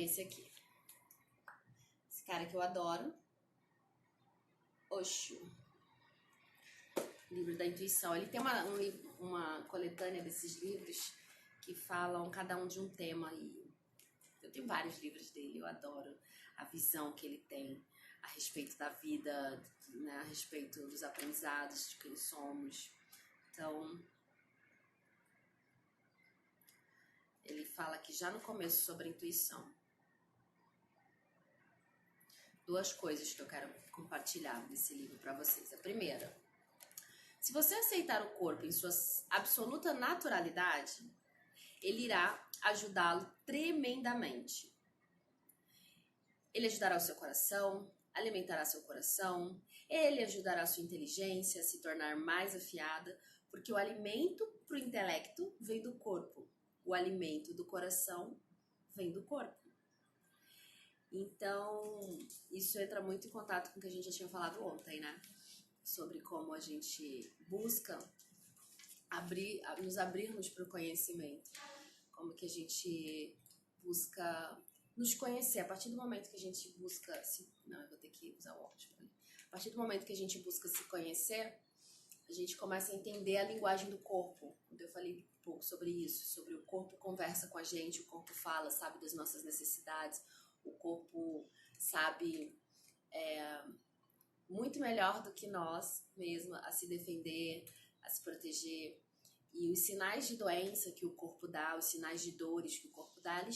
esse aqui. Esse cara que eu adoro. Osho. Livro da intuição. Ele tem uma coletânea desses livros que falam cada um de um tema. E eu tenho vários livros dele. Eu adoro a visão que ele tem a respeito da vida, né, a respeito dos aprendizados, de quem somos. Então, ele fala aqui já no começo sobre a intuição. Duas coisas que eu quero compartilhar desse livro para vocês. A primeira, se você aceitar o corpo em sua absoluta naturalidade, ele irá ajudá-lo tremendamente. Ele ajudará o seu coração, alimentará seu coração, ele ajudará a sua inteligência a se tornar mais afiada, porque o alimento para o intelecto vem do corpo, o alimento do coração vem do corpo. Então, isso entra muito em contato com o que a gente já tinha falado ontem, né? Sobre como a gente busca nos abrirmos para o conhecimento. Como que a gente busca nos conhecer. A partir do momento que a gente busca... Não, eu vou ter que usar o óculos. A partir do momento que a gente busca se conhecer, a gente começa a entender a linguagem do corpo. Eu falei um pouco sobre isso, sobre o corpo conversa com a gente, o corpo fala, sabe das nossas necessidades, o corpo sabe muito melhor do que nós mesmos a se defender, a se proteger. E os sinais de doença que o corpo dá, os sinais de dores que o corpo dá, ele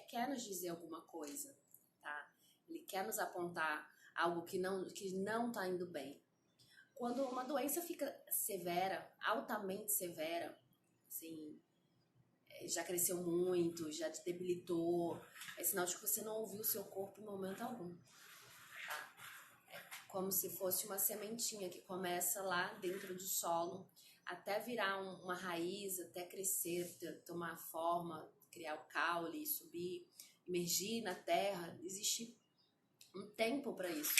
quer nos dizer alguma coisa, tá? Ele quer nos apontar algo que não tá indo bem. Quando uma doença fica severa, altamente severa, assim, já cresceu muito, já te debilitou, é sinal de que você não ouviu o seu corpo em momento algum. Tá? É como se fosse uma sementinha que começa lá dentro do solo, até virar uma raiz, até crescer, tomar forma, criar o caule, subir, emergir na terra. Existe um tempo para isso.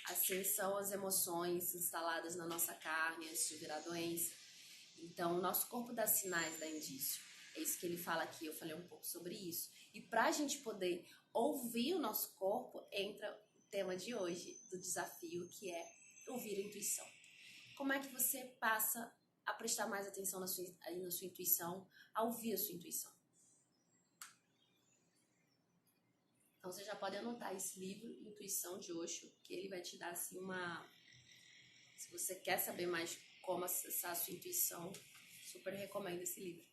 Assim são as emoções instaladas na nossa carne antes de virar doença. Então, o nosso corpo dá sinais, dá indício. É isso que ele fala aqui, eu falei um pouco sobre isso. E para a gente poder ouvir o nosso corpo, entra o tema de hoje, do desafio, que é ouvir a intuição. Como é que você passa a prestar mais atenção na sua intuição, a ouvir a sua intuição? Então, você já pode anotar esse livro, Intuição, de Osho, que ele vai te dar assim Se você quer saber mais como acessar a sua intuição, super recomendo esse livro.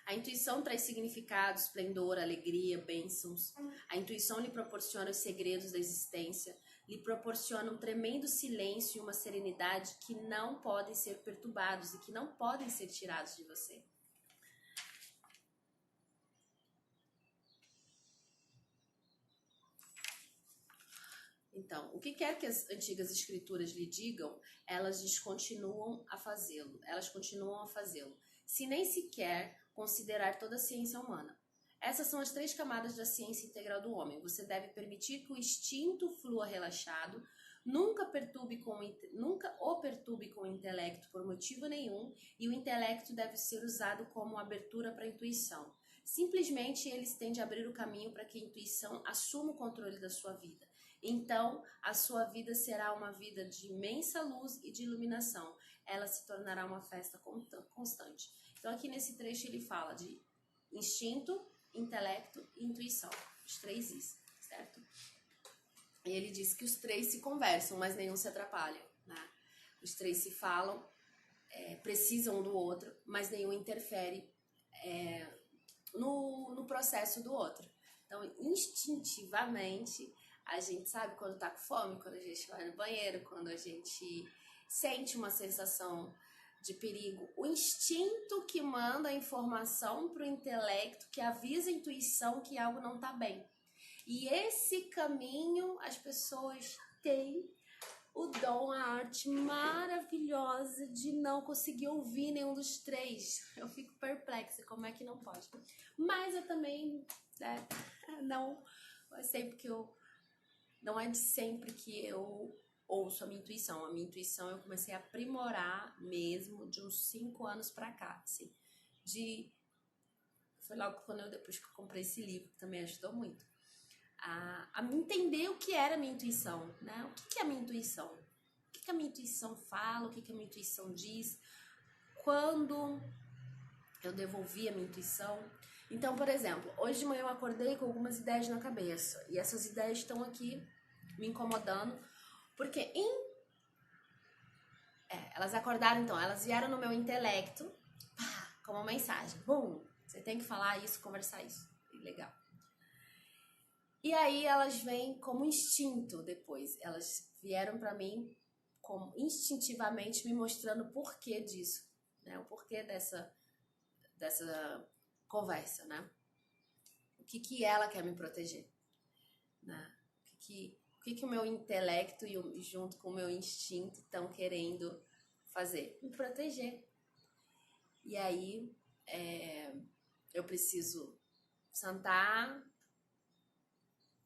A intuição traz significado, esplendor, alegria, bênçãos. A intuição lhe proporciona os segredos da existência, lhe proporciona um tremendo silêncio e uma serenidade que não podem ser perturbados e que não podem ser tirados de você. Então, o que quer que as antigas escrituras lhe digam, elas continuam a fazê-lo. Se nem sequer considerar toda a ciência humana. Essas são as 3 camadas da ciência integral do homem. Você deve permitir que o instinto flua relaxado, nunca o perturbe com o intelecto por motivo nenhum, e o intelecto deve ser usado como abertura para a intuição. Simplesmente eles têm de abrir o caminho para que a intuição assuma o controle da sua vida. Então, a sua vida será uma vida de imensa luz e de iluminação. Ela se tornará uma festa constante. Então, aqui nesse trecho ele fala de instinto, intelecto e intuição. Os 3 Is, certo? E ele diz que os 3 se conversam, mas nenhum se atrapalha, né? Os 3 se falam, precisam um do outro, mas nenhum interfere no processo do outro. Então, instintivamente, a gente sabe quando tá com fome, quando a gente vai no banheiro, quando a gente sente uma sensação de perigo. O instinto que manda a informação pro intelecto, que avisa a intuição que algo não tá bem. E esse caminho, as pessoas têm o dom, a arte maravilhosa de não conseguir ouvir nenhum dos 3. Eu fico perplexa, como é que não pode? Mas eu também, não é de sempre que eu ouço a minha intuição. A minha intuição eu comecei a aprimorar mesmo de uns 5 anos pra cá, assim, de Foi logo depois que eu comprei esse livro, que também ajudou muito. A entender o que era a minha intuição, né? O que é a minha intuição? O que a minha intuição fala? O que a minha intuição diz? Quando eu devolvi a minha intuição. Então, por exemplo, hoje de manhã eu acordei com algumas ideias na cabeça. E essas ideias estão aqui me incomodando. Porque elas acordaram, então, elas vieram no meu intelecto, como uma mensagem. Bum, você tem que falar isso, conversar isso. Legal. E aí elas vêm como instinto depois. Elas vieram para mim como instintivamente me mostrando o porquê disso, né? O porquê dessa conversa, né? O que ela quer me proteger, né? O que o meu intelecto e junto com o meu instinto estão querendo fazer? Me proteger. E aí eu preciso sentar,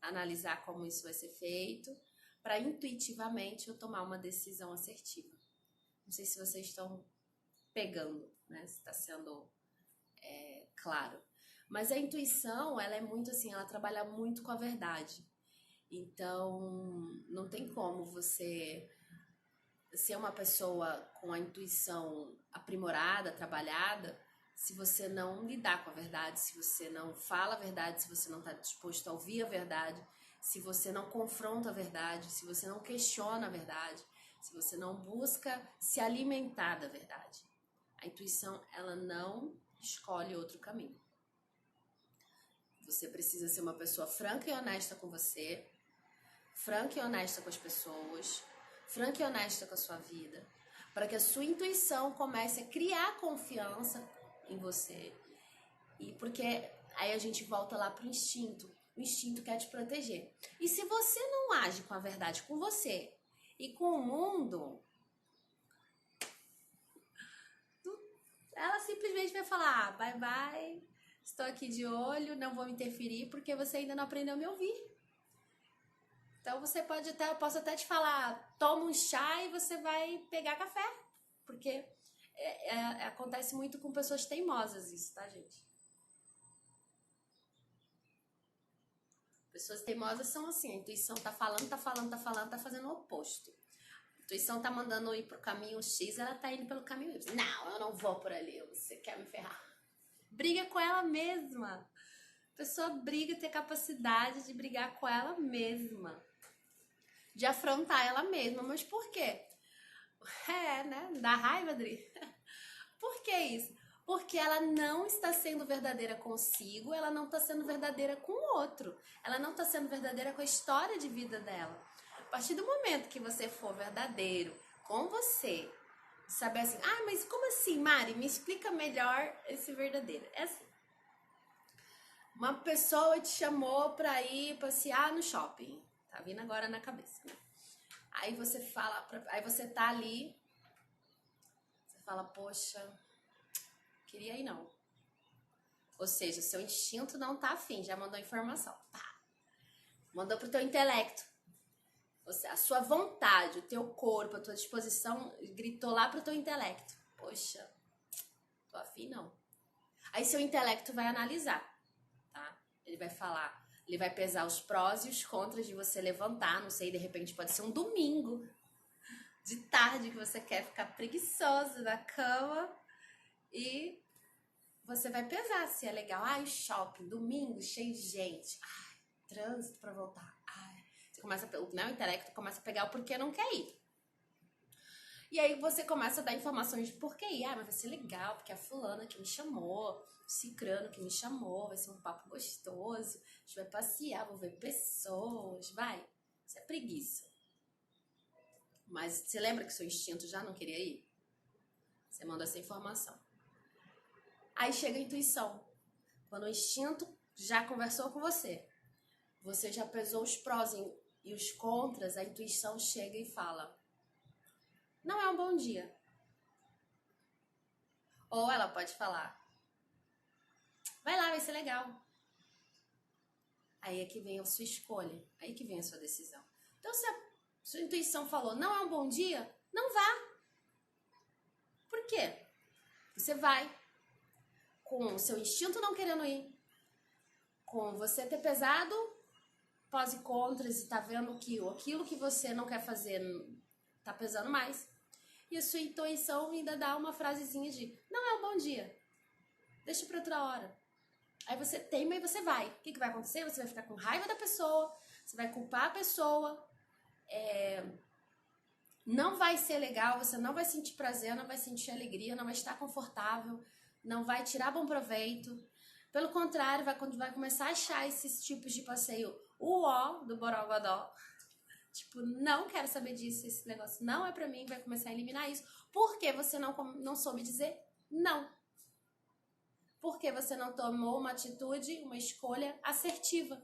analisar como isso vai ser feito, para intuitivamente eu tomar uma decisão assertiva. Não sei se vocês estão pegando, né? Se está sendo claro. Mas a intuição, ela é muito assim, ela trabalha muito com a verdade. Então, não tem como você ser uma pessoa com a intuição aprimorada, trabalhada, se você não lidar com a verdade, se você não fala a verdade, se você não está disposto a ouvir a verdade, se você não confronta a verdade, se você não questiona a verdade, se você não busca se alimentar da verdade. A intuição, ela não escolhe outro caminho. Você precisa ser uma pessoa franca e honesta com você, franca e honesta com as pessoas, franca e honesta com a sua vida, para que a sua intuição comece a criar confiança em você. E porque aí a gente volta lá pro instinto. O instinto quer te proteger. E se você não age com a verdade com você e com o mundo, ela simplesmente vai falar: bye bye, estou aqui de olho, não vou me interferir porque você ainda não aprendeu a me ouvir. Então você pode até, eu posso até te falar, toma um chá e você vai pegar café. Porque acontece muito com pessoas teimosas isso, tá, gente? Pessoas teimosas são assim, a intuição tá falando, tá fazendo o oposto. A intuição tá mandando ir pro caminho X, ela tá indo pelo caminho Y. Não, eu não vou por ali, você quer me ferrar. Briga com ela mesma. A pessoa briga, tem capacidade de brigar com ela mesma. De afrontar ela mesma. Mas por quê? Né? Dá raiva, Adri? Por que isso? Porque ela não está sendo verdadeira consigo, ela não está sendo verdadeira com o outro. Ela não está sendo verdadeira com a história de vida dela. A partir do momento que você for verdadeiro com você, saber assim, mas como assim, Mari? Me explica melhor esse verdadeiro. É assim. Uma pessoa te chamou para ir passear no shopping. Tá vindo agora na cabeça, né? Aí você aí você tá ali, você fala, poxa, queria ir não. Ou seja, seu instinto não tá afim, já mandou informação. Pá. Mandou pro teu intelecto. A sua vontade, o teu corpo, a tua disposição gritou lá pro teu intelecto. Poxa, tô afim não. Aí seu intelecto vai analisar, tá? Ele vai falar, ele vai pesar os prós e os contras de você levantar, não sei, de repente pode ser um domingo de tarde que você quer ficar preguiçoso na cama e você vai pesar se é legal. Shopping, domingo, cheio de gente. Trânsito pra voltar. Você começa, o intelecto começa a pegar o porquê não quer ir. E aí você começa a dar informações de porquê ir. Mas vai ser legal, porque a fulana que me chamou, o cicrano que me chamou, vai ser um papo gostoso, a gente vai passear, vou ver pessoas, vai. Isso é preguiça. Mas você lembra que seu instinto já não queria ir? Você manda essa informação. Aí chega a intuição. Quando o instinto já conversou com você, você já pesou os prós e os contras, a intuição chega e fala, não é um bom dia. Ou ela pode falar, vai lá, vai ser legal. Aí é que vem a sua escolha, aí que vem a sua decisão. Então se a sua intuição falou, não é um bom dia, não vá. Por quê? Você vai. com o seu instinto não querendo ir, com você ter pesado pós e contras e tá vendo que aquilo que você não quer fazer tá pesando mais. E a sua intuição ainda dá uma frasezinha de não é um bom dia, deixa pra outra hora. Aí você teima e você vai. O que vai acontecer? Você vai ficar com raiva da pessoa, você vai culpar a pessoa, não vai ser legal, você não vai sentir prazer, não vai sentir alegria, não vai estar confortável, não vai tirar bom proveito. Pelo contrário, vai começar a achar esses tipos de passeio o ó do borogodó. Tipo, não quero saber disso, esse negócio não é pra mim, vai começar a eliminar isso. Porque você não soube dizer não. Porque você não tomou uma atitude, uma escolha assertiva,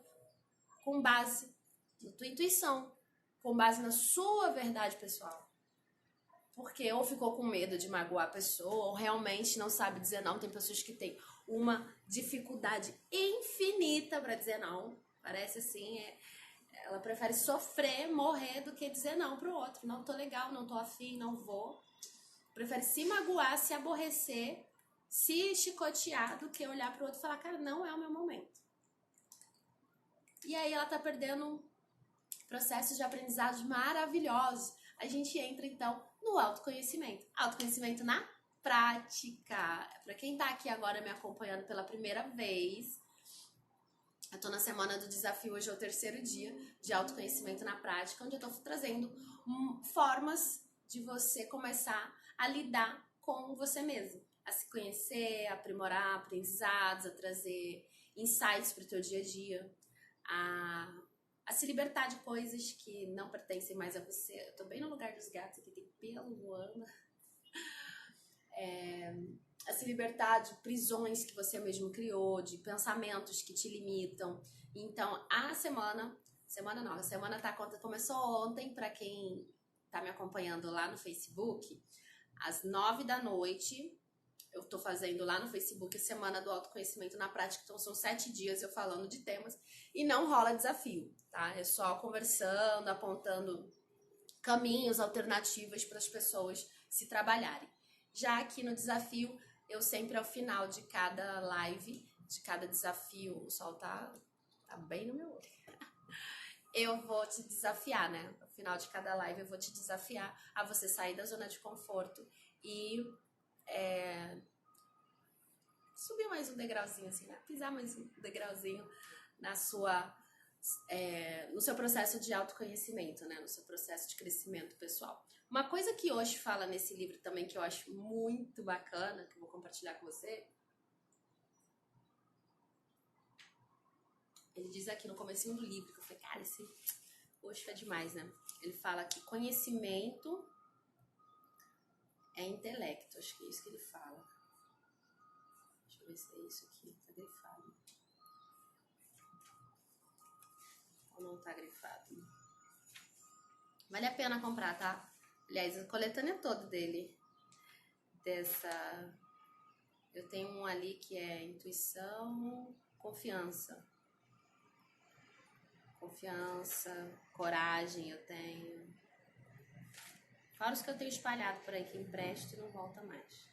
com base na tua intuição, com base na sua verdade pessoal. Porque ou ficou com medo de magoar a pessoa, ou realmente não sabe dizer não. Tem pessoas que têm uma dificuldade infinita para dizer não. Parece assim, ela prefere sofrer, morrer, do que dizer não pro outro. Não tô legal, não tô afim, não vou. Prefere se magoar, se aborrecer, se chicotear, do que olhar pro outro e falar, cara, não é o meu momento. E aí ela tá perdendo processos de aprendizados maravilhosos. A gente entra, então, no autoconhecimento. Autoconhecimento na prática. Para quem tá aqui agora me acompanhando pela primeira vez, eu tô na semana do desafio, hoje é o 3º dia de autoconhecimento na prática, onde eu tô trazendo formas de você começar a lidar com você mesmo. A se conhecer, a aprimorar aprendizados, a trazer insights pro teu dia a dia, a se libertar de coisas que não pertencem mais a você. Eu tô bem no lugar dos gatos, aqui tem pelo voando. A se libertar de prisões que você mesmo criou, de pensamentos que te limitam. Então, a semana começou ontem, para quem tá me acompanhando lá no Facebook, às 9 da noite. Eu tô fazendo lá no Facebook a Semana do Autoconhecimento na Prática, então são 7 dias eu falando de temas e não rola desafio, tá? É só conversando, apontando caminhos, alternativas para as pessoas se trabalharem. Já aqui no desafio, eu sempre ao final de cada live, de cada desafio, o sol tá bem no meu olho. Eu vou te desafiar, né? No final de cada live eu vou te desafiar a você sair da zona de conforto e subir mais um degrauzinho, assim, né? Pisar mais um degrauzinho no seu processo de autoconhecimento, né? No seu processo de crescimento pessoal. Uma coisa que Osho fala nesse livro também, que eu acho muito bacana, que eu vou compartilhar com você, ele diz aqui no comecinho do livro, que eu falei, cara, esse Osho é demais, né? Ele fala que conhecimento é intelecto, acho que é isso que ele fala. Deixa eu ver se é isso aqui, tá grifado. Ou não tá grifado. Vale a pena comprar, tá? Aliás, a coletânea toda dele. Eu tenho um ali que é intuição, confiança. Coragem eu tenho. Fora os que eu tenho espalhado por aí, que empresto e não volta mais.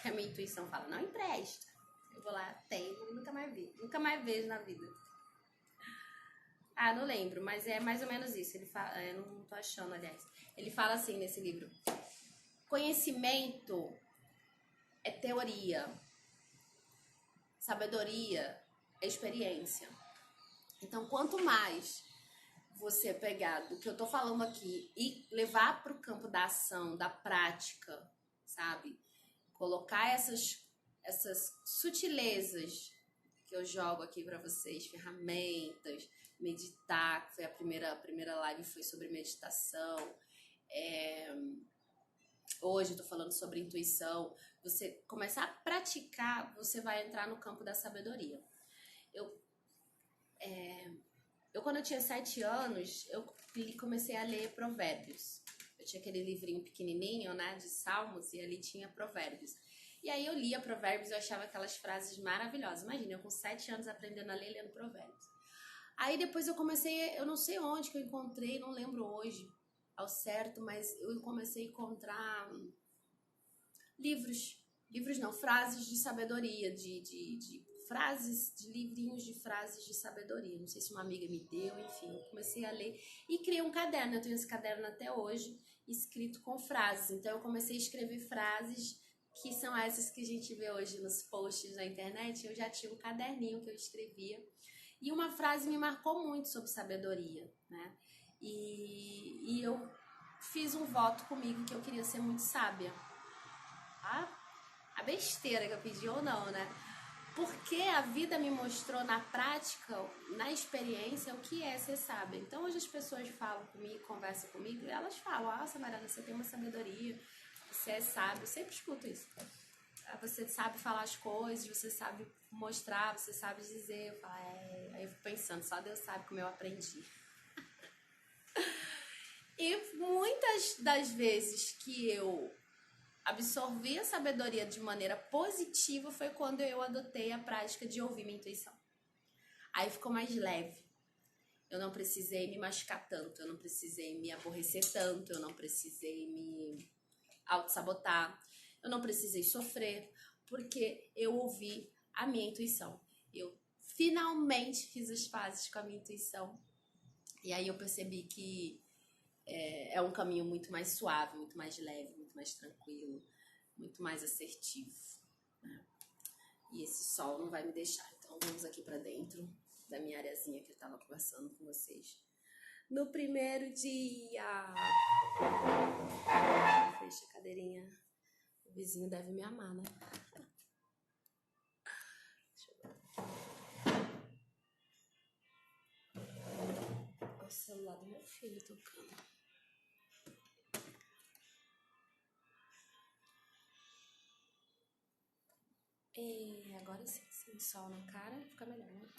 A minha intuição fala, não empresta. Eu vou lá, tenho e nunca mais vi. Nunca mais vejo na vida. Não lembro, mas é mais ou menos isso. Ele fala, eu não tô achando, aliás. Ele fala assim nesse livro: conhecimento é teoria, sabedoria é experiência. Então, quanto mais você pegar do que eu tô falando aqui e levar pro campo da ação, da prática, sabe? Colocar essas sutilezas que eu jogo aqui para vocês, ferramentas, meditar, que foi a primeira live foi sobre meditação. Hoje eu tô falando sobre intuição. Você começar a praticar, você vai entrar no campo da sabedoria. Quando eu tinha 7 anos, eu comecei a ler Provérbios. Eu tinha aquele livrinho pequenininho, né, de Salmos, e ali tinha Provérbios. E aí eu lia Provérbios e eu achava aquelas frases maravilhosas. Imagina, eu com 7 anos aprendendo a ler, lendo Provérbios. Aí depois eu comecei, eu não sei onde que eu encontrei, não lembro hoje ao certo, mas eu comecei a encontrar livros livros não, frases de sabedoria, de frases, de livrinhos de frases de sabedoria. Não sei se uma amiga me deu, enfim, eu comecei a ler e criei um caderno. Eu tenho esse caderno até hoje, escrito com frases. Então eu comecei a escrever frases que são essas que a gente vê hoje nos posts na internet. Eu já tinha um caderninho que eu escrevia. E uma frase me marcou muito sobre sabedoria, né? E eu fiz um voto comigo que eu queria ser muito sábia. A besteira que eu pedi ou não, né? Porque a vida me mostrou na prática, na experiência, o que é ser sábia. Então hoje as pessoas falam comigo, conversam comigo, e elas falam: nossa, Mariana, você tem uma sabedoria, você é sábio. Eu sempre escuto isso. Você sabe falar as coisas, você sabe mostrar, você sabe dizer. Eu falo, Aí eu fico pensando, só Deus sabe como eu aprendi. E muitas das vezes que eu absorvi a sabedoria de maneira positiva foi quando eu adotei a prática de ouvir minha intuição. Aí ficou mais leve. Eu não precisei me machucar tanto, eu não precisei me aborrecer tanto, eu não precisei me auto-sabotar, eu não precisei sofrer, porque eu ouvi a minha intuição. Eu finalmente fiz as pazes com a minha intuição. E aí eu percebi que é um caminho muito mais suave, muito mais leve, muito mais tranquilo, muito mais assertivo, né? E esse sol não vai me deixar. Então vamos aqui para dentro da minha areazinha que eu estava conversando com vocês. No primeiro dia. Fecha a cadeirinha. O vizinho deve me amar, né? Deixa eu ver. O celular do meu filho tocando. E agora sim, sem sol na cara, fica melhor, né?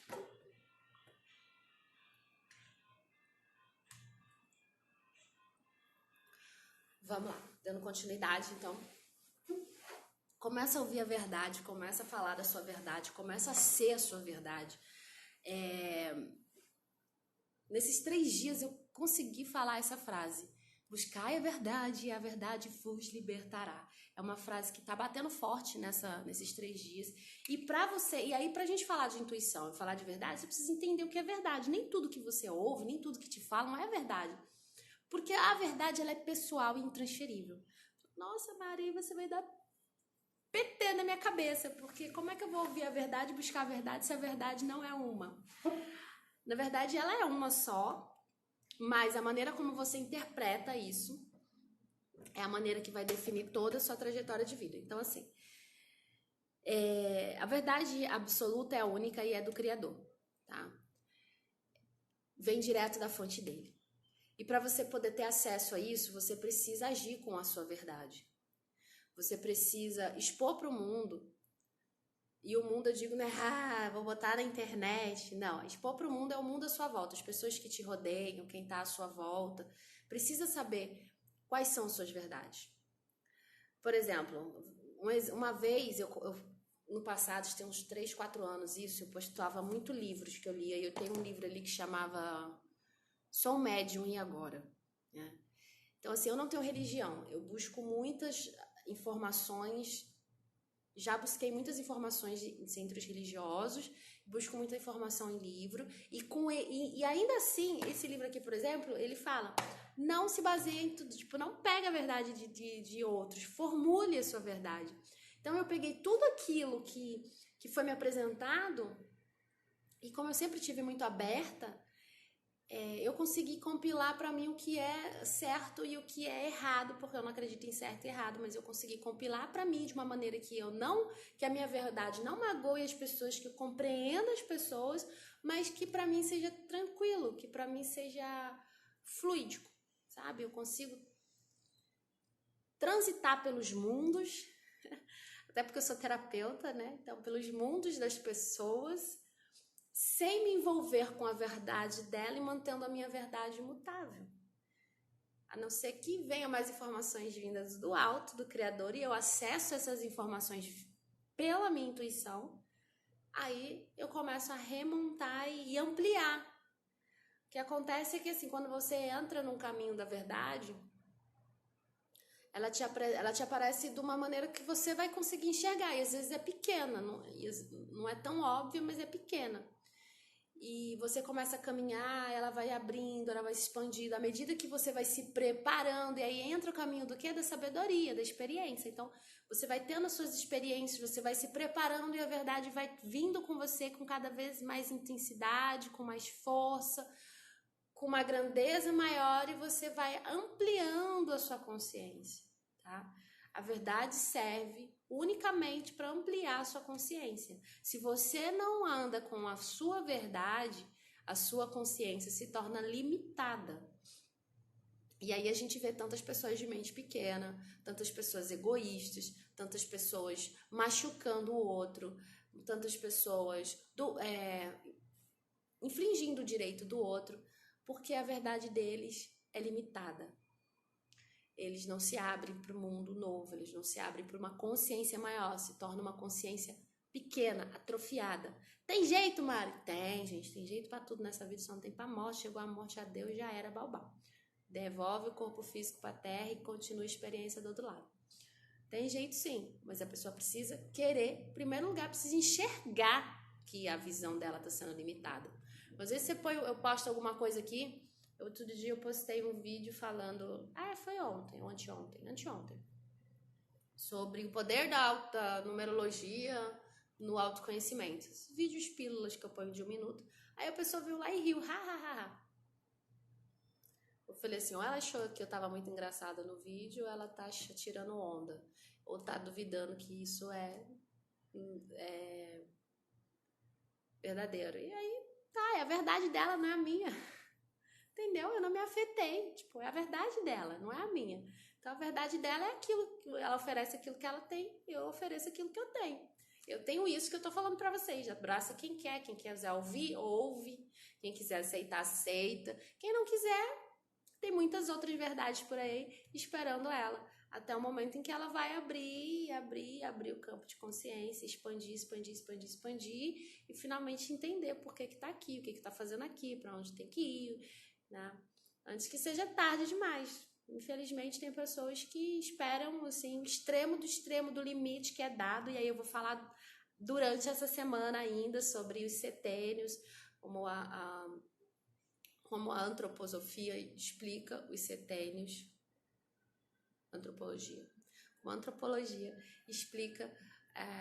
Vamos lá, dando continuidade, então. Começa a ouvir a verdade, começa a falar da sua verdade, começa a ser a sua verdade. Nesses 3 dias eu consegui falar essa frase. Buscai a verdade e a verdade vos libertará. É uma frase que tá batendo forte nesses 3 dias. E aí pra gente falar de intuição e falar de verdade, você precisa entender o que é verdade. Nem tudo que você ouve, nem tudo que te falam é verdade. Porque a verdade, ela é pessoal e intransferível. Nossa, Maria, você vai dar PT na minha cabeça, porque como é que eu vou ouvir a verdade e buscar a verdade se a verdade não é uma? Na verdade, ela é uma só, mas a maneira como você interpreta isso é a maneira que vai definir toda a sua trajetória de vida. Então, assim, a verdade absoluta é a única e é do Criador, tá? Vem direto da fonte dele. E para você poder ter acesso a isso, você precisa agir com a sua verdade. Você precisa expor para o mundo. E o mundo, eu digo, não é, vou botar na internet. Não, expor para o mundo é o mundo à sua volta. As pessoas que te rodeiam, quem está à sua volta, precisa saber quais são suas verdades. Por exemplo, uma vez, no passado, tem uns 3, 4 anos isso, eu postava muito livros que eu lia. E eu tenho um livro ali que chamava Sou Médium e Agora, né? Então, assim, eu não tenho religião. Eu busco muitas informações. Já busquei muitas informações em centros religiosos, busco muita informação em livro, e ainda assim, esse livro aqui, por exemplo, ele fala, não se baseia em tudo, tipo, não pega a verdade de outros, formule a sua verdade. Então eu peguei tudo aquilo que foi me apresentado, e como eu sempre tive muito aberta, eu consegui compilar para mim o que é certo e o que é errado, porque eu não acredito em certo e errado, mas eu consegui compilar para mim de uma maneira que a minha verdade não magoe as pessoas, que eu compreenda as pessoas, mas que para mim seja tranquilo, que para mim seja fluídico, sabe? Eu consigo transitar pelos mundos, até porque eu sou terapeuta, né? Então, pelos mundos das pessoas, sem me envolver com a verdade dela e mantendo a minha verdade imutável. A não ser que venham mais informações vindas do alto, do Criador, e eu acesso essas informações pela minha intuição, aí eu começo a remontar e ampliar. O que acontece é que, assim, quando você entra num caminho da verdade, ela te aparece de uma maneira que você vai conseguir enxergar. E às vezes é pequena, não é tão óbvio, mas é pequena. E você começa a caminhar, ela vai abrindo, ela vai se expandindo. À medida que você vai se preparando, e aí entra o caminho do quê? Da sabedoria, da experiência. Então, você vai tendo as suas experiências, você vai se preparando e a verdade vai vindo com você com cada vez mais intensidade, com mais força, com uma grandeza maior, e você vai ampliando a sua consciência, tá? A verdade serve unicamente para ampliar a sua consciência. Se você não anda com a sua verdade, a sua consciência se torna limitada. E aí a gente vê tantas pessoas de mente pequena, tantas pessoas egoístas, tantas pessoas machucando o outro, tantas pessoas infringindo o direito do outro, porque a verdade deles é limitada. Eles não se abrem para o mundo novo, eles não se abrem para uma consciência maior, se torna uma consciência pequena, atrofiada. Tem jeito, Mari? Tem, gente, tem jeito para tudo nessa vida, só não tem para morte. Chegou a morte a Deus, já era baubá. Devolve o corpo físico para a terra e continua a experiência do outro lado. Tem jeito sim, mas a pessoa precisa querer, em primeiro lugar, precisa enxergar que a visão dela está sendo limitada. Às vezes eu posto alguma coisa aqui. Outro dia eu postei um vídeo falando, foi ontem, ou anteontem, sobre o poder da numerologia no autoconhecimento. Vídeos pílulas que eu ponho de 1 minuto. Aí a pessoa viu lá e riu, Eu falei assim, ou ela achou que eu tava muito engraçada no vídeo, ou ela tá tirando onda, ou tá duvidando que isso é verdadeiro. E aí, a verdade dela não é a minha. Entendeu? Eu não me afetei. Tipo, é a verdade dela, não é a minha. Então, a verdade dela é aquilo. Ela oferece aquilo que ela tem, eu ofereço aquilo que eu tenho. Eu tenho isso que eu tô falando pra vocês. Abraça quem quiser ouvir, ouve. Quem quiser aceitar, aceita. Quem não quiser, tem muitas outras verdades por aí esperando ela. Até o momento em que ela vai abrir o campo de consciência, expandir, e finalmente entender por que tá aqui, o que tá fazendo aqui, pra onde tem que ir, né? Antes que seja tarde demais. Infelizmente tem pessoas que esperam assim, extremo do limite que é dado, e aí eu vou falar durante essa semana ainda sobre os setênios, como a antroposofia explica os setênios. Uma antropologia explica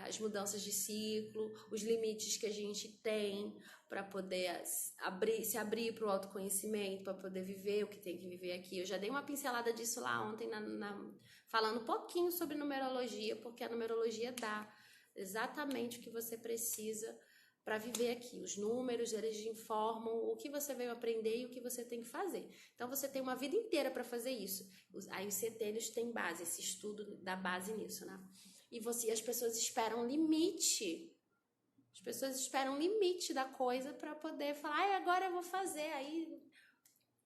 as mudanças de ciclo, os limites que a gente tem para poder se abrir para o autoconhecimento, para poder viver o que tem que viver aqui. Eu já dei uma pincelada disso lá ontem, falando um pouquinho sobre numerologia, porque a numerologia dá exatamente o que você precisa para viver aqui. Os números, eles informam o que você veio aprender e o que você tem que fazer. Então, você tem uma vida inteira para fazer isso. Aí os setênios têm base, esse estudo dá base nisso, né? E as pessoas esperam limite. As pessoas esperam limite da coisa para poder falar, agora eu vou fazer. Aí,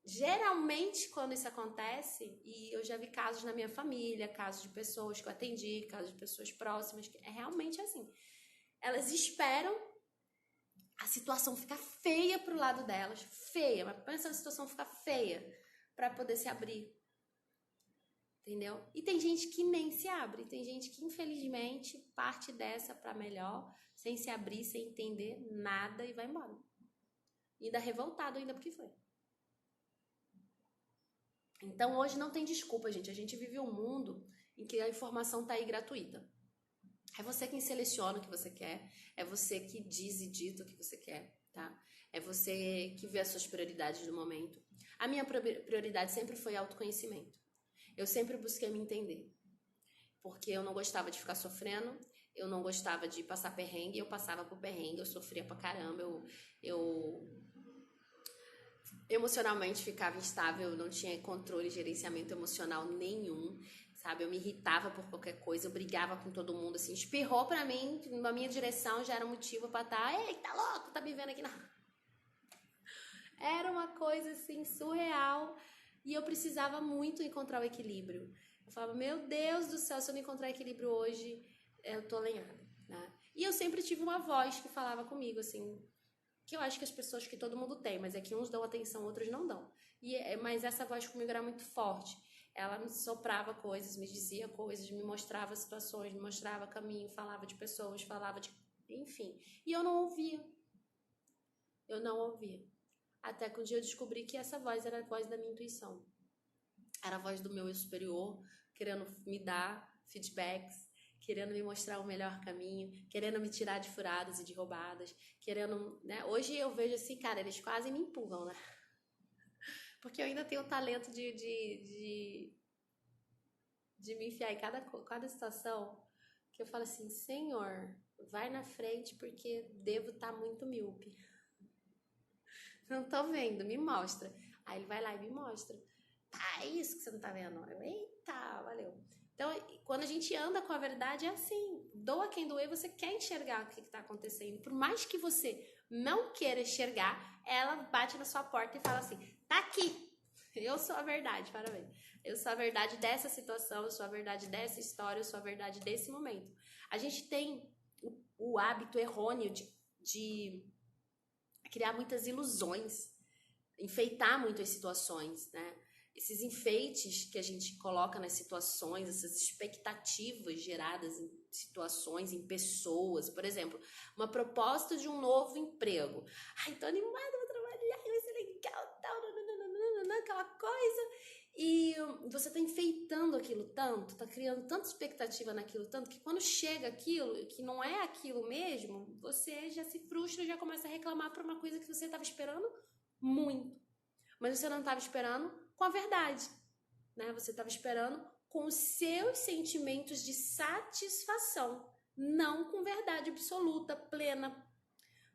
geralmente, quando isso acontece, e eu já vi casos na minha família, casos de pessoas que eu atendi, casos de pessoas próximas, que é realmente assim. Elas esperam a situação ficar feia pro lado delas, feia, mas pensa na situação ficar feia para poder se abrir. Entendeu? E tem gente que nem se abre, tem gente que infelizmente parte dessa para melhor, sem se abrir, sem entender nada e vai embora. E ainda revoltado ainda porque foi. Então hoje não tem desculpa, gente. A gente vive um mundo em que a informação tá aí gratuita. É você quem seleciona o que você quer, é você que diz e dita o que você quer, tá? É você que vê as suas prioridades do momento. A minha prioridade sempre foi autoconhecimento. Eu sempre busquei me entender, porque eu não gostava de ficar sofrendo, eu não gostava de passar perrengue, eu passava por perrengue, eu sofria pra caramba, eu emocionalmente ficava instável, eu não tinha controle e gerenciamento emocional nenhum, sabe? Eu me irritava por qualquer coisa, eu brigava com todo mundo, assim, espirrou pra mim, na minha direção já era motivo pra estar, ei, tá louco, tá me vendo aqui não. Era uma coisa, assim, surreal, e eu precisava muito encontrar o equilíbrio. Eu falava, meu Deus do céu, se eu não encontrar equilíbrio hoje, eu tô lenhada, né? E eu sempre tive uma voz que falava comigo, assim, que eu acho que as pessoas que todo mundo tem, mas é que uns dão atenção, outros não dão. Mas essa voz comigo era muito forte. ela me soprava coisas, me dizia coisas, me mostrava situações, me mostrava caminho, falava de pessoas, falava de... Enfim. E eu não ouvia. Eu não ouvia. Até que um dia eu descobri que essa voz era a voz da minha intuição. Era a voz do meu eu superior, querendo me dar feedbacks, querendo me mostrar o melhor caminho, querendo me tirar de furadas e de roubadas, querendo, né? Hoje eu vejo assim, cara, eles quase me empurram, né? Porque eu ainda tenho o talento de me enfiar em cada situação que eu falo assim, Senhor, vai na frente porque devo estar muito míope. Não tô vendo, me mostra. Aí ele vai lá e me mostra. Tá, é isso que você não tá vendo. Eu, eita, valeu. Então, quando a gente anda com a verdade, é assim. Doa quem doer, você quer enxergar o que tá acontecendo. Por mais que você não queira enxergar, ela bate na sua porta e fala assim, tá aqui. Eu sou a verdade, parabéns. Eu sou a verdade dessa situação, eu sou a verdade dessa história, eu sou a verdade desse momento. A gente tem o hábito errôneo de criar muitas ilusões, enfeitar muito as situações, né? Esses enfeites que a gente coloca nas situações, essas expectativas geradas em situações, em pessoas. Por exemplo, uma proposta de um novo emprego. Ai, tô animada pra trabalhar, vai ser legal, tal, aquela coisa. E você tá enfeitando aquilo tanto, tá criando tanta expectativa naquilo tanto, que quando chega aquilo, que não é aquilo mesmo, você já se frustra, já começa a reclamar por uma coisa que você estava esperando muito. Mas você não estava esperando com a verdade, né? Você estava esperando com os seus sentimentos de satisfação, não com verdade absoluta, plena.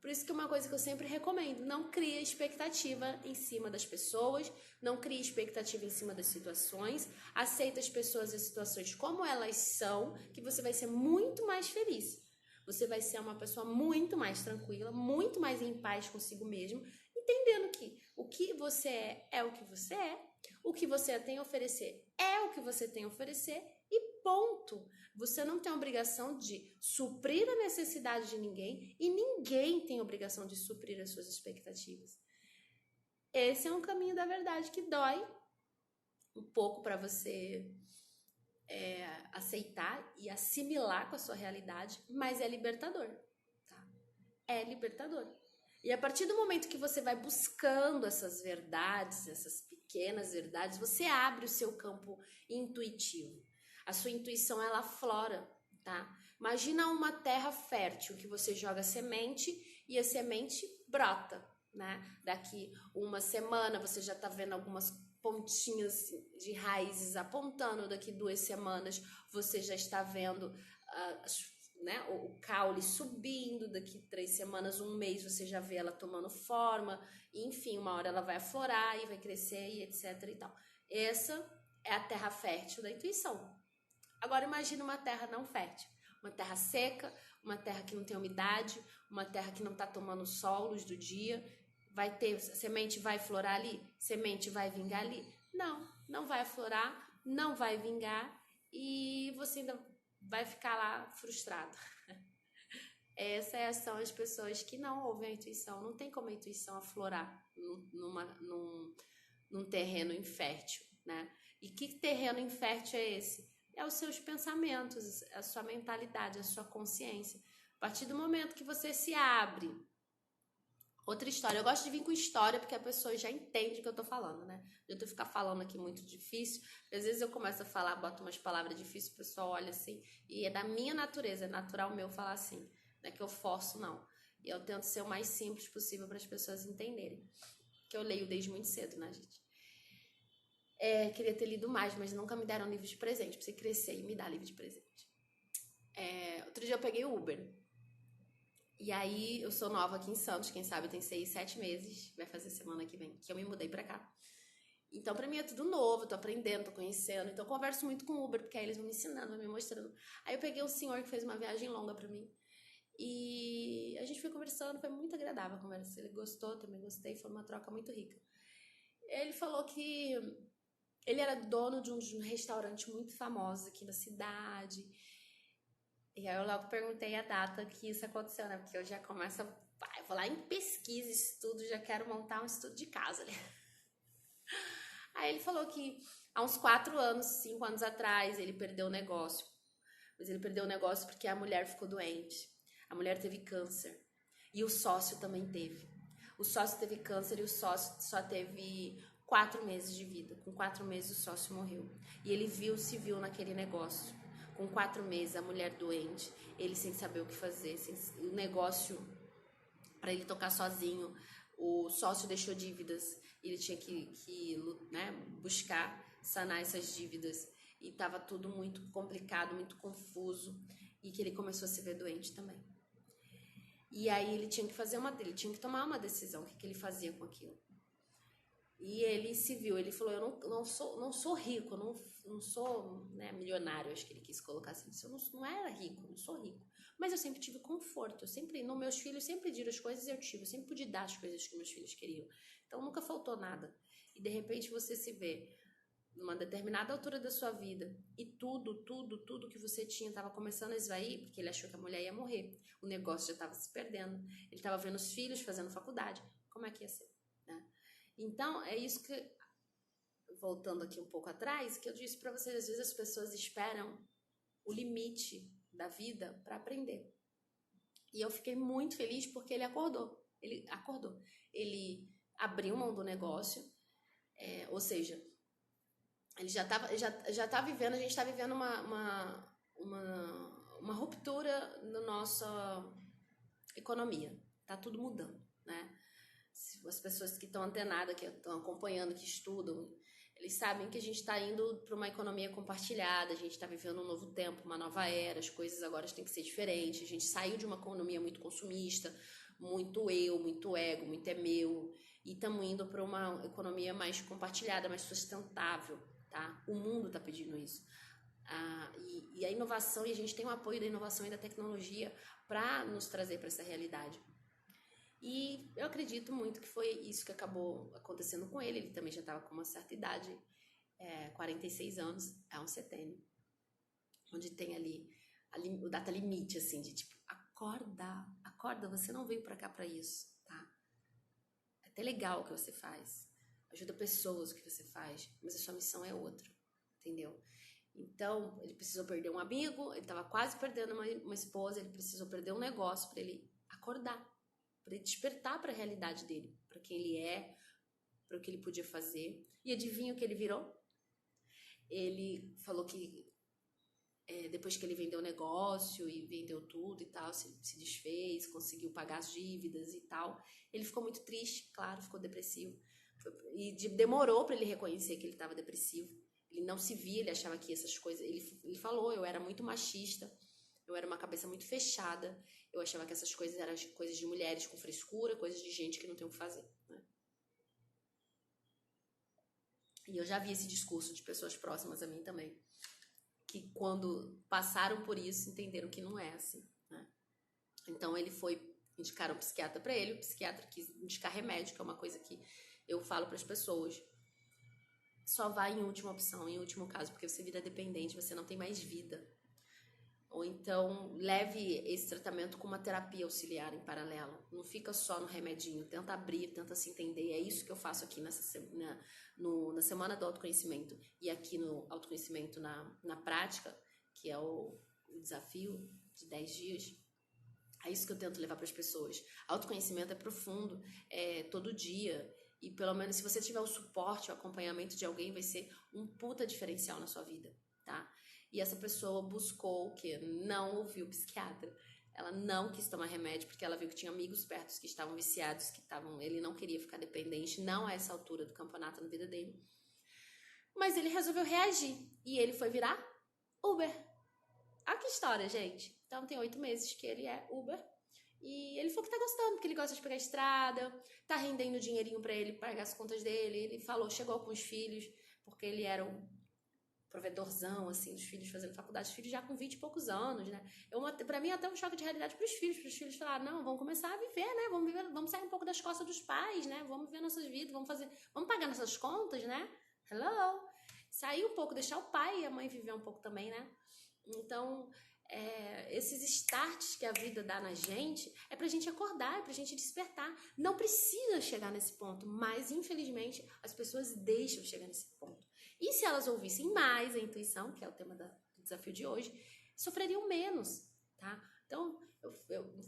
Por isso que é uma coisa que eu sempre recomendo, não crie expectativa em cima das pessoas, não crie expectativa em cima das situações, aceita as pessoas e as situações como elas são, que você vai ser muito mais feliz. Você vai ser uma pessoa muito mais tranquila, muito mais em paz consigo mesmo, entendendo que o que você é o que você é, o que você tem a oferecer é o que você tem a oferecer e ponto. Você não tem a obrigação de suprir a necessidade de ninguém e ninguém tem a obrigação de suprir as suas expectativas. Esse é um caminho da verdade que dói um pouco para você aceitar e assimilar com a sua realidade, mas é libertador, tá? É libertador. E a partir do momento que você vai buscando essas verdades, essas pequenas verdades, você abre o seu campo intuitivo. A sua intuição, ela aflora, tá? Imagina uma terra fértil que você joga semente e a semente brota, né? Daqui uma semana você já tá vendo algumas pontinhas de raízes apontando, daqui 2 semanas você já está vendo né, o caule subindo, daqui 3 semanas, 1 mês você já vê ela tomando forma, e, enfim, uma hora ela vai aflorar e vai crescer e etc e tal. Essa é a terra fértil da intuição. Agora imagina uma terra não fértil, uma terra seca, uma terra que não tem umidade, uma terra que não está tomando sol, luz do dia. Vai ter, semente vai florar ali? Semente vai vingar ali? Não, não vai aflorar, não vai vingar e você ainda vai ficar lá frustrado. Essas são as pessoas que não ouvem a intuição. Não tem como a intuição aflorar num terreno infértil, né? E que terreno infértil é esse? É os seus pensamentos, a sua mentalidade, a sua consciência. A partir do momento que você se abre. Outra história. Eu gosto de vir com história porque a pessoa já entende o que eu tô falando, né? Eu tô ficar falando aqui muito difícil. Às vezes eu começo a falar, boto umas palavras difíceis, o pessoal olha assim. E é da minha natureza, é natural meu falar assim. Não é que eu forço, não. E eu tento ser o mais simples possível para as pessoas entenderem. Que eu leio desde muito cedo, né, gente? Queria ter lido mais, mas nunca me deram livro de presente. Pra você crescer e me dar livro de presente. Outro dia eu peguei o Uber. E aí, eu sou nova aqui em Santos, quem sabe tem 6, 7 meses, vai fazer semana que vem, que eu me mudei pra cá. Então, pra mim é tudo novo, tô aprendendo, tô conhecendo. Então, eu converso muito com o Uber, porque aí eles vão me ensinando, vão me mostrando. Aí eu peguei um senhor que fez uma viagem longa pra mim. E a gente foi conversando, foi muito agradável a conversa. Ele gostou, também gostei, foi uma troca muito rica. Ele falou que ele era dono de um restaurante muito famoso aqui na cidade. E aí eu logo perguntei a data que isso aconteceu, né? Porque eu já começo eu vou lá em pesquisa, estudo, já quero montar um estudo de casa ali. Aí ele falou que Há uns 4 anos, 5 anos atrás, ele perdeu o negócio. Mas ele perdeu o negócio porque a mulher ficou doente. A mulher teve câncer. E o sócio também teve. O sócio teve câncer e o sócio só teve 4 meses de vida. Com 4 meses o sócio morreu. E ele se viu naquele negócio. Com 4 meses, a mulher doente, ele sem saber o que fazer. O negócio, para ele tocar sozinho, o sócio deixou dívidas. Ele tinha que né, buscar sanar essas dívidas. E estava tudo muito complicado, muito confuso. E que ele começou a se ver doente também. E aí ele tinha que tomar uma decisão, o que ele fazia com aquilo. E ele se viu, ele falou, eu não sou rico, eu não sou, né, milionário, acho que ele quis colocar assim, eu não era rico, eu não sou rico, mas eu sempre tive conforto, meus filhos sempre pediram as coisas e eu sempre pude dar as coisas que meus filhos queriam, então nunca faltou nada. E de repente você se vê numa determinada altura da sua vida e tudo que você tinha estava começando a esvair, porque ele achou que a mulher ia morrer, o negócio já estava se perdendo, ele estava vendo os filhos fazendo faculdade, como é que ia ser, né? Então, é isso que, voltando aqui um pouco atrás, que eu disse para vocês, às vezes as pessoas esperam o limite da vida para aprender. E eu fiquei muito feliz porque ele acordou. Ele abriu mão do negócio, ou seja, ele já tá vivendo, a gente está vivendo uma ruptura na nossa economia. Tá tudo mudando, né? As pessoas que estão antenadas, que estão acompanhando, que estudam, eles sabem que a gente está indo para uma economia compartilhada, a gente está vivendo um novo tempo, uma nova era, as coisas agora têm que ser diferentes, a gente saiu de uma economia muito consumista, muito eu, muito ego, muito é meu, e estamos indo para uma economia mais compartilhada, mais sustentável, tá? O mundo está pedindo isso. E a inovação, e a gente tem o apoio da inovação e da tecnologia para nos trazer para essa realidade. E eu acredito muito que foi isso que acabou acontecendo com ele. Ele também já estava com uma certa idade, 46 anos, é um setênio, onde tem ali o data limite, assim, de tipo, acorda, você não veio pra cá pra isso, tá? É até legal o que você faz, ajuda pessoas o que você faz, mas a sua missão é outra, entendeu? Então, ele precisou perder um amigo, ele estava quase perdendo uma esposa, ele precisou perder um negócio para ele acordar, para ele despertar para a realidade dele, para quem ele é, para o que ele podia fazer. E adivinha o que ele virou? Ele falou que depois que ele vendeu o negócio e vendeu tudo e tal, se desfez, conseguiu pagar as dívidas e tal, ele ficou muito triste, claro, ficou depressivo. E demorou para ele reconhecer que ele estava depressivo. Ele não se via, ele achava que essas coisas... Ele falou, eu era muito machista, eu era uma cabeça muito fechada, eu achava que essas coisas eram coisas de mulheres com frescura, coisas de gente que não tem o que fazer, né? E eu já vi esse discurso de pessoas próximas a mim também, que quando passaram por isso, entenderam que não é assim, né? Então ele foi indicar um psiquiatra para ele, o psiquiatra quis indicar remédio, que é uma coisa que eu falo para as pessoas. Só vai em última opção, em último caso, porque você vira dependente, você não tem mais vida. Ou então, leve esse tratamento com uma terapia auxiliar em paralelo. Não fica só no remedinho, tenta abrir, tenta se entender. É isso que eu faço aqui na Semana do Autoconhecimento. E aqui no Autoconhecimento na Prática, que é o desafio de 10 dias. É isso que eu tento levar para as pessoas. Autoconhecimento é profundo, é todo dia. E pelo menos se você tiver o suporte, o acompanhamento de alguém, vai ser um puta diferencial na sua vida, tá? E essa pessoa buscou o quê? Não ouviu o psiquiatra. Ela não quis tomar remédio porque ela viu que tinha amigos perto que estavam viciados, ele não queria ficar dependente, não a essa altura do campeonato na vida dele. Mas ele resolveu reagir e ele foi virar Uber. Ah, que história, gente. Então tem 8 meses que ele é Uber. E ele falou que tá gostando, porque ele gosta de pegar a estrada, tá rendendo dinheirinho pra ele pagar as contas dele. Ele falou, chegou com os filhos, porque ele era um provedorzão, assim, dos filhos fazendo faculdade, os filhos já com 20 e poucos anos, né? Pra mim, é até um choque de realidade pros filhos falaram, não, vamos começar a viver, né? Vamos sair um pouco das costas dos pais, né? Vamos viver nossas vidas, vamos pagar nossas contas, né? Hello! Sair um pouco, deixar o pai e a mãe viver um pouco também, né? Então, esses starts que a vida dá na gente é pra gente acordar, é pra gente despertar. Não precisa chegar nesse ponto, mas infelizmente as pessoas deixam chegar nesse ponto. E se elas ouvissem mais a intuição, que é o tema do desafio de hoje, sofreriam menos, tá? Então,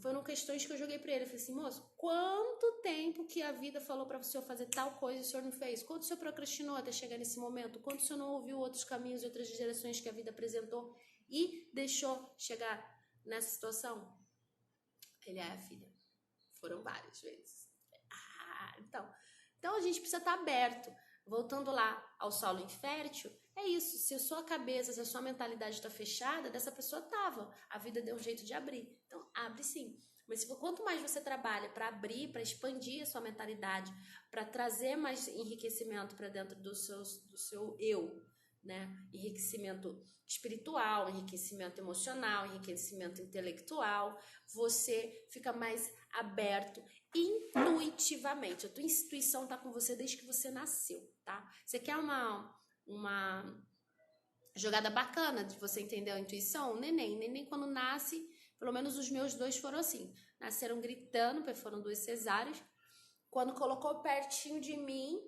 foram questões que eu joguei para ele. Eu falei assim, moço, quanto tempo que a vida falou para o senhor fazer tal coisa e o senhor não fez? Quanto o senhor procrastinou até chegar nesse momento? Quanto o senhor não ouviu outros caminhos e outras direções que a vida apresentou e deixou chegar nessa situação? Ele, filha, foram várias vezes. Então a gente precisa estar aberto. Voltando lá ao solo infértil, é isso. Se a sua cabeça, se a sua mentalidade está fechada, dessa pessoa estava. A vida deu um jeito de abrir. Então, abre sim. Mas quanto mais você trabalha para abrir, para expandir a sua mentalidade, para trazer mais enriquecimento para dentro do seu eu, né? Enriquecimento espiritual, enriquecimento emocional, enriquecimento intelectual, você fica mais aberto intuitivamente. A tua intuição tá com você desde que você nasceu, tá? Você quer uma jogada bacana de você entender a intuição? Neném quando nasce, pelo menos os meus dois foram assim. Nasceram gritando, porque foram 2 cesáreas. Quando colocou pertinho de mim,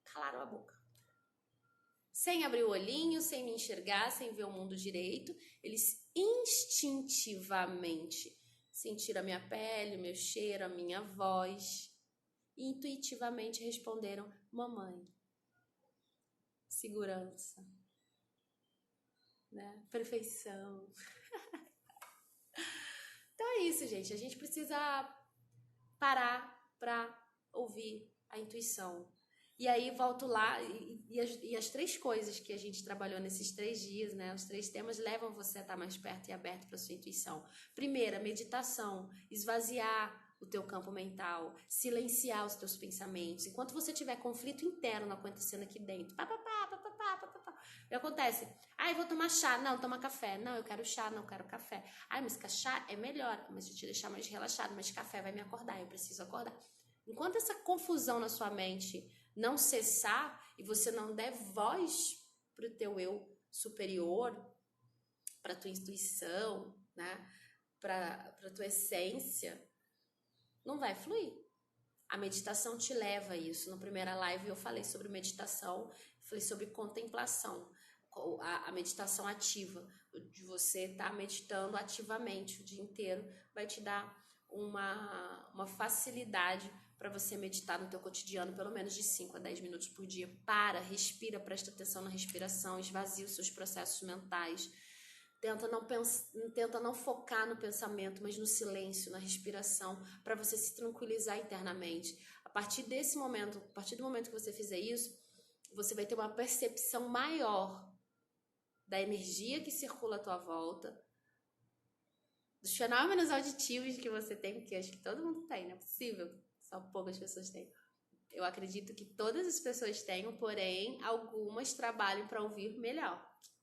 calaram a boca. Sem abrir o olhinho, sem me enxergar, sem ver o mundo direito, eles instintivamente sentiram a minha pele, o meu cheiro, a minha voz e intuitivamente responderam: mamãe. Segurança, né? Perfeição. Então é isso, gente. A gente precisa parar para ouvir a intuição. E aí volto lá, e as 3 coisas que a gente trabalhou nesses 3 dias, né? Os 3 temas levam você a estar mais perto e aberto para sua intuição. Primeira, meditação, esvaziar o teu campo mental, silenciar os teus pensamentos. Enquanto você tiver conflito interno acontecendo aqui dentro, o que acontece? Eu vou tomar chá, não, toma café. Não, eu quero chá, não quero café. Mas chá é melhor, mas se te deixar mais relaxado, mas café vai me acordar, eu preciso acordar. Enquanto essa confusão na sua mente não cessar e você não der voz para o teu eu superior, para a tua intuição, né? Para a tua essência, não vai fluir. A meditação te leva a isso. Na primeira live eu falei sobre meditação, falei sobre contemplação, a meditação ativa, de você estar meditando ativamente o dia inteiro, vai te dar uma facilidade para você meditar no teu cotidiano, pelo menos de 5 a 10 minutos por dia. Respira, presta atenção na respiração, esvazia os seus processos mentais. Tenta não focar no pensamento, mas no silêncio, na respiração, para você se tranquilizar internamente. A partir do momento que você fizer isso, você vai ter uma percepção maior da energia que circula à tua volta, dos fenômenos auditivos que você tem, porque acho que todo mundo tem, não é possível, só poucas pessoas têm. Eu acredito que todas as pessoas tenham, porém, algumas trabalham para ouvir melhor,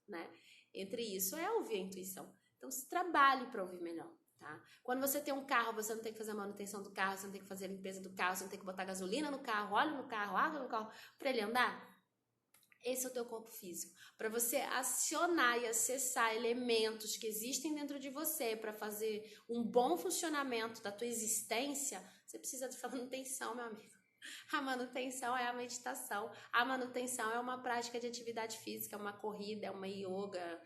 né? Entre isso é ouvir a intuição. Então, se trabalhe para ouvir melhor, tá? Quando você tem um carro, você não tem que fazer a manutenção do carro, você não tem que fazer a limpeza do carro, você não tem que botar gasolina no carro, óleo no carro, água no carro, para ele andar. Esse é o teu corpo físico. Para você acionar e acessar elementos que existem dentro de você para fazer um bom funcionamento da tua existência, você precisa de manutenção, meu amigo. A manutenção é a meditação. A manutenção é uma prática de atividade física, é uma corrida, é uma yoga,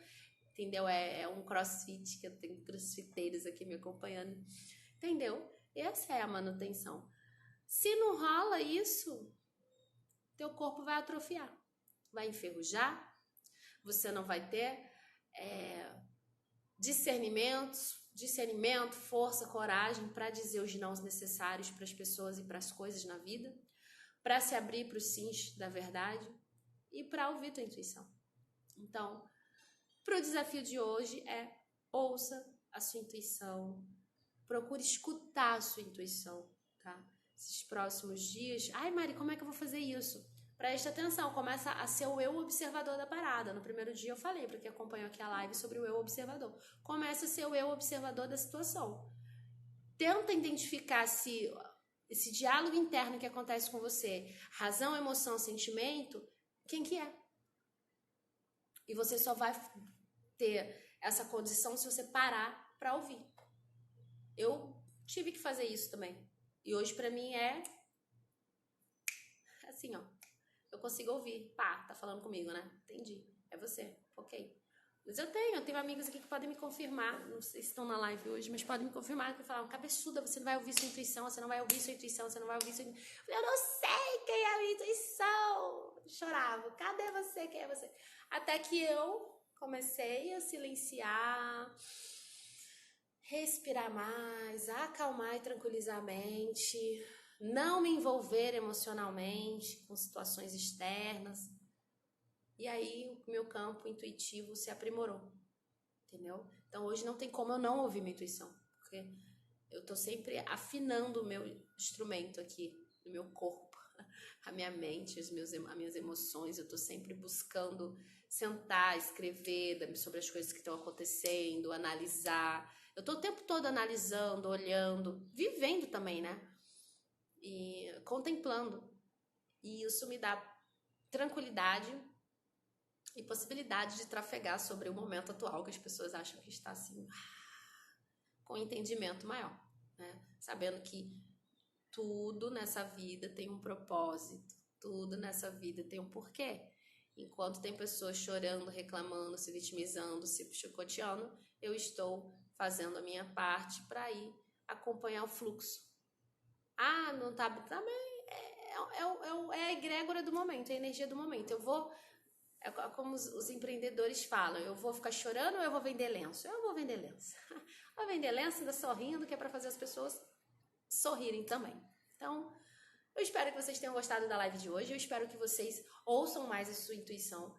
entendeu? É um crossfit, que eu tenho crossfiteiros aqui me acompanhando. Entendeu? Essa é a manutenção. Se não rola isso, teu corpo vai atrofiar. Vai enferrujar, você não vai ter discernimento, força, coragem para dizer os nãos necessários para as pessoas e para as coisas na vida, para se abrir para os sims da verdade e para ouvir tua intuição. Então, para o desafio de hoje ouça a sua intuição, procure escutar a sua intuição, tá? Esses próximos dias, Mari, como é que eu vou fazer isso? Preste atenção, começa a ser o eu observador da parada. No primeiro dia eu falei para quem acompanhou aqui a live sobre o eu observador. Começa a ser o eu observador da situação. Tenta identificar se esse diálogo interno que acontece com você, razão, emoção, sentimento, quem que é? E você só vai ter essa condição se você parar para ouvir. Eu tive que fazer isso também. E hoje para mim é assim, ó. eu consigo ouvir. Pá, tá falando comigo, né? Entendi. É você. Ok. Mas eu tenho amigos aqui que podem me confirmar, não sei se estão na live hoje, mas podem me confirmar, que falam, cabeçuda, você não vai ouvir sua intuição, você não vai ouvir sua intuição, você não vai ouvir sua intuição. Eu não sei quem é a minha intuição. Chorava, cadê você, quem é você? Até que eu comecei a silenciar, respirar mais, acalmar e tranquilizar a mente, não me envolver emocionalmente com situações externas. E aí o meu campo intuitivo se aprimorou, entendeu? Então hoje não tem como eu não ouvir minha intuição, porque eu tô sempre afinando o meu instrumento aqui, no meu corpo, a minha mente, as minhas emoções. Eu tô sempre buscando sentar, escrever sobre as coisas que estão acontecendo, analisar. Eu tô o tempo todo analisando, olhando, vivendo também, né? E contemplando. E isso me dá tranquilidade e possibilidade de trafegar sobre o momento atual, que as pessoas acham que está assim, com entendimento maior, né? Sabendo que tudo nessa vida tem um propósito, tudo nessa vida tem um porquê. Enquanto tem pessoas chorando, reclamando, se vitimizando, se chicoteando, eu estou fazendo a minha parte para ir acompanhar o fluxo. Ah, não tá também. É a egrégora do momento, é a energia do momento. Eu vou. É como os empreendedores falam, eu vou ficar chorando ou eu vou vender lenço? Eu vou vender lenço. Vou vender lenço ainda sorrindo, que é para fazer as pessoas sorrirem também. Então, eu espero que vocês tenham gostado da live de hoje. Eu espero que vocês ouçam mais a sua intuição,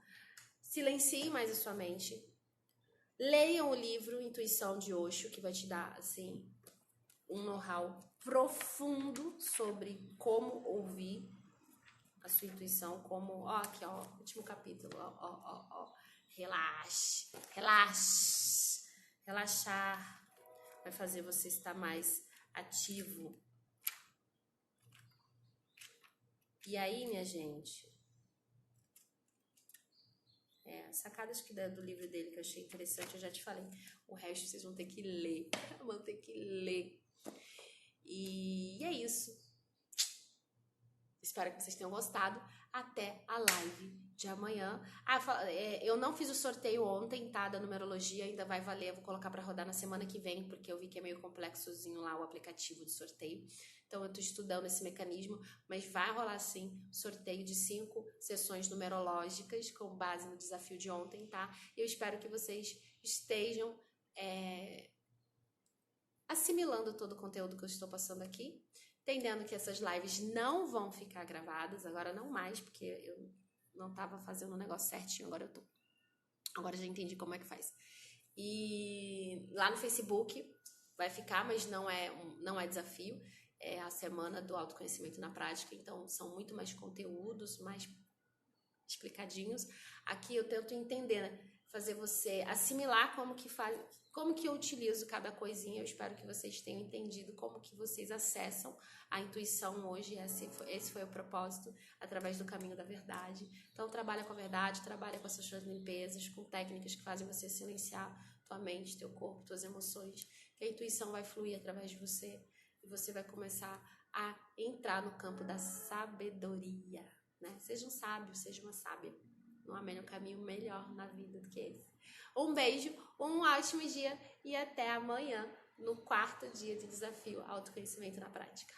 silenciem mais a sua mente, leiam o livro Intuição de Osho, que vai te dar, assim, um know-how profundo sobre como ouvir a sua intuição, como, ó, aqui, ó, último capítulo, ó, relaxe, relaxe, relaxar vai fazer você estar mais ativo. E aí, minha gente, sacadas que do livro dele que eu achei interessante, eu já te falei, o resto vocês vão ter que ler, vão ter que ler. E é isso. Espero que vocês tenham gostado. Até a live de amanhã. Eu não fiz o sorteio ontem, tá? Da numerologia, ainda vai valer. Eu vou colocar pra rodar na semana que vem, porque eu vi que é meio complexozinho lá o aplicativo de sorteio. Então eu tô estudando esse mecanismo, mas vai rolar sim sorteio de 5 sessões numerológicas com base no desafio de ontem, tá? E eu espero que vocês estejam assimilando todo o conteúdo que eu estou passando aqui. Entendendo que essas lives não vão ficar gravadas, agora não mais, porque eu não estava fazendo o negócio certinho, agora eu tô. Agora já entendi como é que faz. E lá no Facebook vai ficar, mas não é desafio, é a semana do autoconhecimento na prática, então são muito mais conteúdos, mais explicadinhos. Aqui eu tento entender, né? Fazer você assimilar como que eu utilizo cada coisinha. Eu espero que vocês tenham entendido como que vocês acessam a intuição hoje. Esse foi o propósito, através do caminho da verdade. Então, trabalha com a verdade, trabalha com essas suas limpezas, com técnicas que fazem você silenciar tua mente, teu corpo, tuas emoções, que a intuição vai fluir através de você e você vai começar a entrar no campo da sabedoria, né? Seja um sábio, seja uma sábia. Não há melhor caminho melhor na vida do que esse. Um beijo, um ótimo dia e até amanhã no 4º dia de desafio Autoconhecimento na Prática.